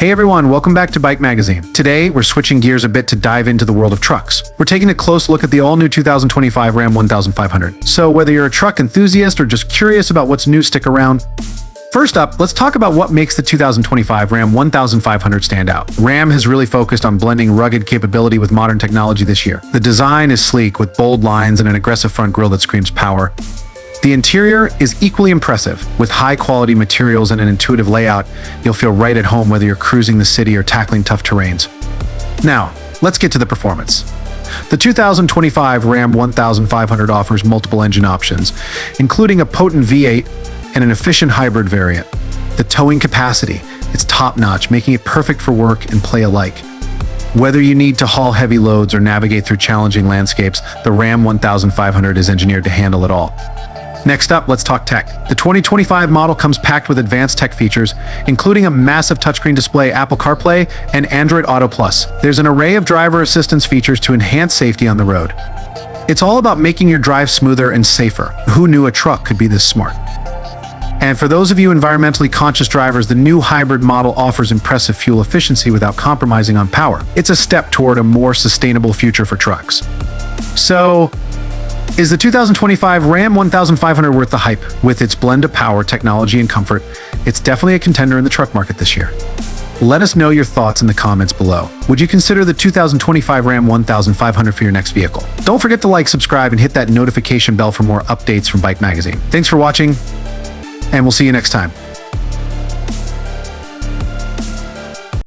Hey everyone, welcome back to Bike Magazine. Today, we're switching gears a bit to dive into the world of trucks. We're taking a close look at the all-new 2025 Ram 1500. So whether you're a truck enthusiast or just curious about what's new, stick around. First up, let's talk about what makes the 2025 Ram 1500 stand out. Ram has really focused on blending rugged capability with modern technology this year. The design is sleek with bold lines and an aggressive front grille that screams power. The interior is equally impressive. With high-quality materials and an intuitive layout, you'll feel right at home whether you're cruising the city or tackling tough terrains. Now, let's get to the performance. The 2025 Ram 1500 offers multiple engine options, including a potent V8 and an efficient hybrid variant. The towing capacity is top-notch, making it perfect for work and play alike. Whether you need to haul heavy loads or navigate through challenging landscapes, the Ram 1500 is engineered to handle it all. Next up, let's talk tech. The 2025 model comes packed with advanced tech features, including a massive touchscreen display, Apple CarPlay, and Android Auto Plus. There's an array of driver assistance features to enhance safety on the road. It's all about making your drive smoother and safer. Who knew a truck could be this smart? And for those of you environmentally conscious drivers, the new hybrid model offers impressive fuel efficiency without compromising on power. It's a step toward a more sustainable future for trucks. So, is the 2025 Ram 1500 worth the hype? With its blend of power, technology, and comfort, it's definitely a contender in the truck market this year. Let us know your thoughts in the comments below. Would you consider the 2025 Ram 1500 for your next vehicle? Don't forget to like, subscribe, and hit that notification bell for more updates from Bike Magazine. Thanks for watching, and we'll see you next time.